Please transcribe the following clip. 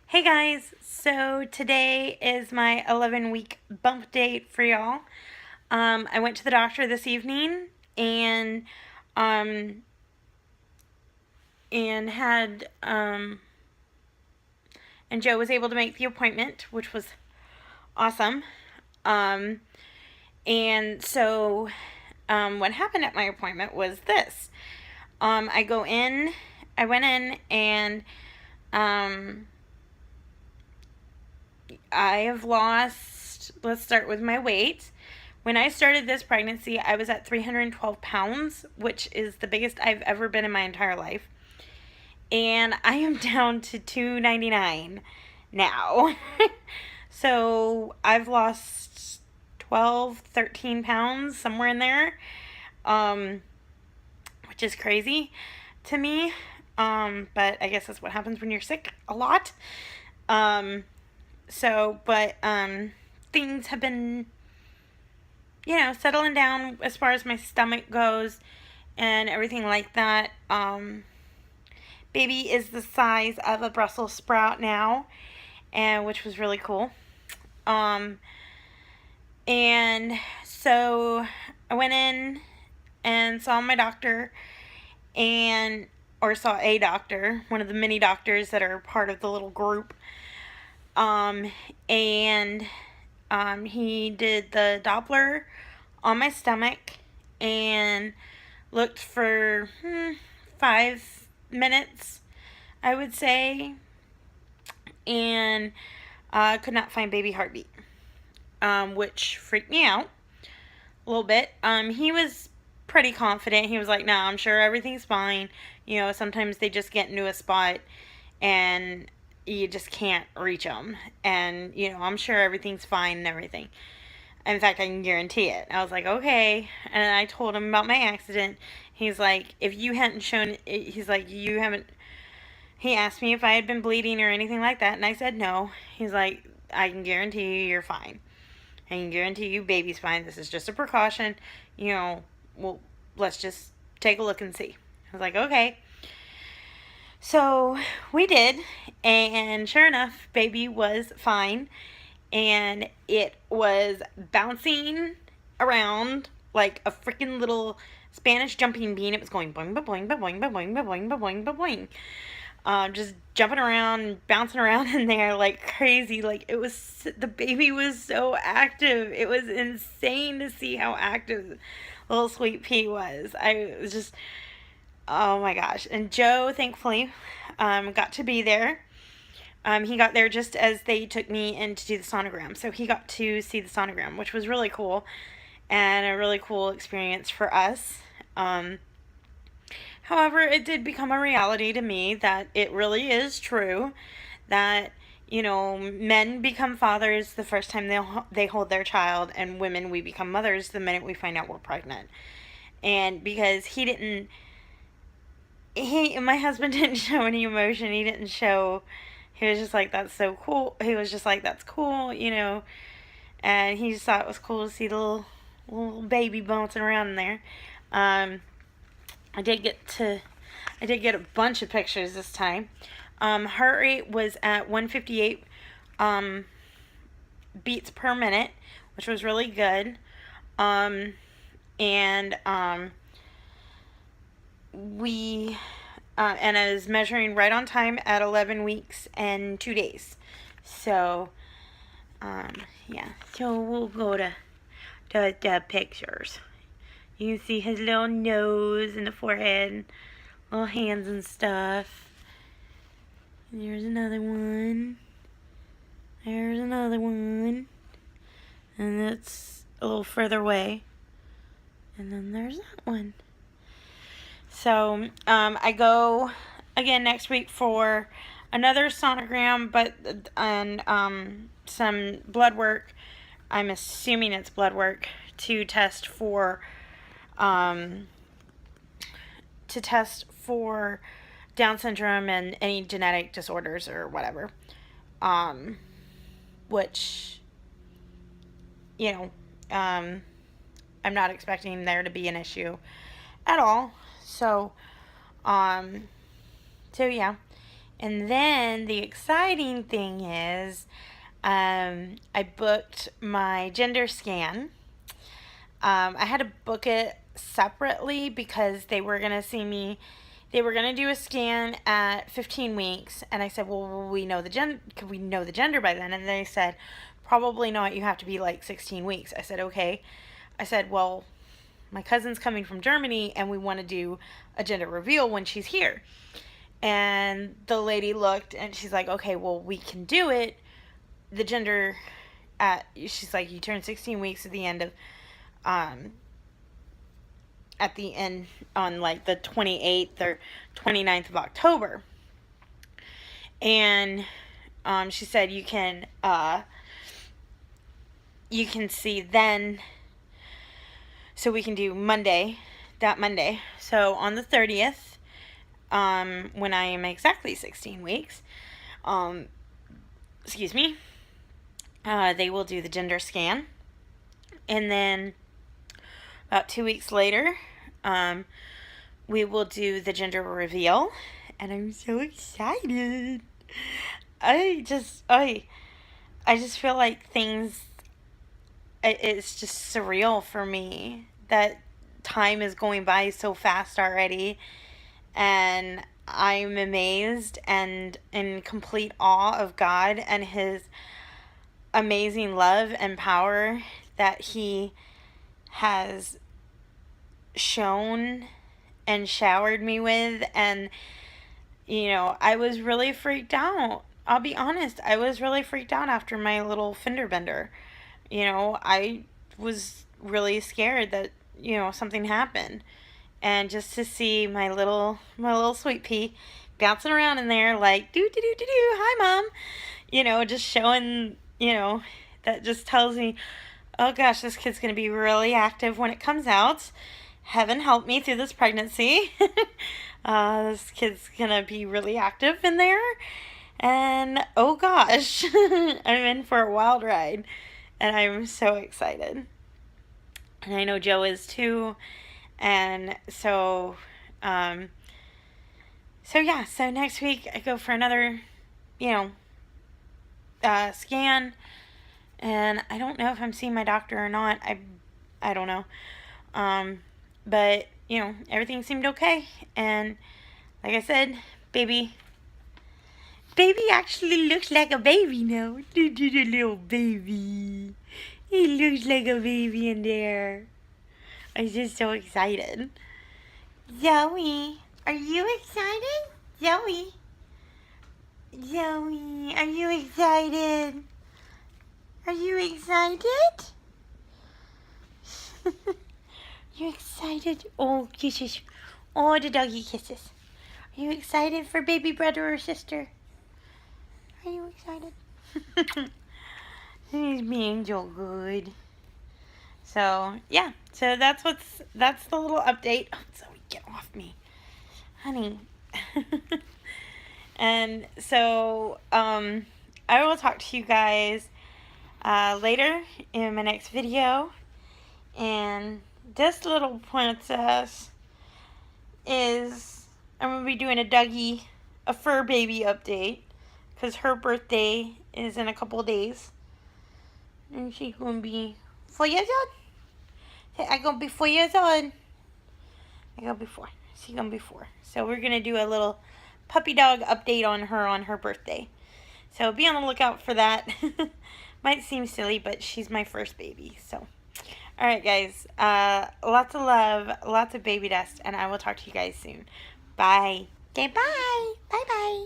Hey guys, so today is my 11-week bump date for y'all. I went to the doctor this evening and um and had and Joe was able to make the appointment, which was awesome. Um and so what happened at my appointment was this. I go in, I went in and um I have lost, let's start with my weight. When I started this pregnancy, I was at 312 pounds, which is the biggest I've ever been in my entire life. And I am down to 299 now. So I've lost 12, 13 pounds, somewhere in there, um, which is crazy to me. But I guess that's what happens when you're sick a lot. Um, but things have been, settling down as far as my stomach goes and everything like that. Baby is the size of a Brussels sprout now, and which was really cool. Um, and so I went in and saw my doctor, and or saw a doctor, one of the many doctors that are part of the little group. Um, and he did the Doppler on my stomach and looked for 5 minutes, I would say, and could not find baby heartbeat, which freaked me out a little bit. He was pretty confident. He was like, "No, I'm sure everything's fine." Sometimes they just get into a spot and you just can't reach them, and I'm sure everything's fine and everything. In fact, I can guarantee it. I was like, okay. And I told him about my accident. He's like, if you hadn't shown, he's like, you haven't. He asked me if I had been bleeding or anything like that, and I said no. He's like, I can guarantee you you're fine. I can guarantee you baby's fine. This is just a precaution. Well, let's just take a look and see. I was like, okay. So we did, and sure enough, baby was fine, and it was bouncing around like a freaking little Spanish jumping bean. It was going boing, ba boing, ba boing, ba boing, ba boing, ba boing, ba boing. Just jumping around, bouncing around in there like crazy. Like the baby was so active. It was insane to see how active little Sweet Pea was. I was just, oh my gosh. And Joe, thankfully, got to be there. He got there just as they took me in to do the sonogram. So he got to see the sonogram, which was really cool and a really cool experience for us. However, it did become a reality to me that it really is true that men become fathers the first time they hold their child, and women, we become mothers the minute we find out we're pregnant. And because my husband didn't show any emotion. He was just like, that's so cool. He was just like, that's cool, and he just thought it was cool to see the little baby bouncing around in there. Um, I did get a bunch of pictures this time. Heart rate was at 158 beats per minute, which was really good. And we and I was measuring right on time at 11 weeks and 2 days. So yeah. So we'll go to the pictures. You can see his little nose and the forehead, little hands and stuff. And there's another one. There's another one. And that's a little further away. And then there's that one. So I go again next week for another sonogram, and some blood work. I'm assuming it's blood work to test for Down syndrome and any genetic disorders or whatever. Which I'm not expecting there to be an issue at all. So yeah, And then the exciting thing is I booked my gender scan. I had to book it separately because they were going to see me. They were going to do a scan at 15 weeks. And I said, well, will we know the could we know the gender by then? And they said, probably not. You have to be like 16 weeks. I said, okay. I said, well, my cousin's coming from Germany and we want to do a gender reveal when she's here. And the lady looked and she's like, okay, well, we can do it. The gender she's like, you turn 16 weeks at the end of, on like the 28th or 29th of October. And she said you can see then, so we can do that Monday. So on the 30th, when I am exactly 16 weeks, they will do the gender scan. And then about 2 weeks later, we will do the gender reveal. And I'm so excited. I just feel like it's just surreal for me that time is going by so fast already. And I'm amazed and in complete awe of God and His amazing love and power that He has shown and showered me with. And I was really freaked out. I'll be honest, I was really freaked out after my little fender bender. I was really scared that something happened. And just to see my little sweet pea bouncing around in there like do do do do do, hi mom, just showing, that just tells me, oh gosh, this kid's going to be really active when it comes out. Heaven help me through this pregnancy. This kid's going to be really active in there. And oh gosh, I'm in for a wild ride. And I'm so excited. And I know Joe is too. And so next week I go for another, scan. And I don't know if I'm seeing my doctor or not. I don't know. But, everything seemed okay. And like I said, baby actually looks like a baby now. The little baby. He looks like a baby in there. I'm just so excited. Zoe, are you excited? Zoe, are you excited? Are you excited? You excited? Oh, kisses. Oh, the doggy kisses. Are you excited for baby brother or sister? Are you excited? He's being so good. So, yeah. So that's the little update. Oh, Zoe, get off me. Honey. And so, I will talk to you guys later in my next video. And this little princess is, I'm going to be doing a fur baby update. Because her birthday is in a couple of days. And she's going to be 4 years old. I'm going to be 4 years old. I'm going to be 4. She's going to be 4. So we're going to do a little puppy dog update on her birthday. So be on the lookout for that. Might seem silly, but she's my first baby. So, alright guys. Lots of love. Lots of baby dust. And I will talk to you guys soon. Bye. Okay, bye. Bye-bye.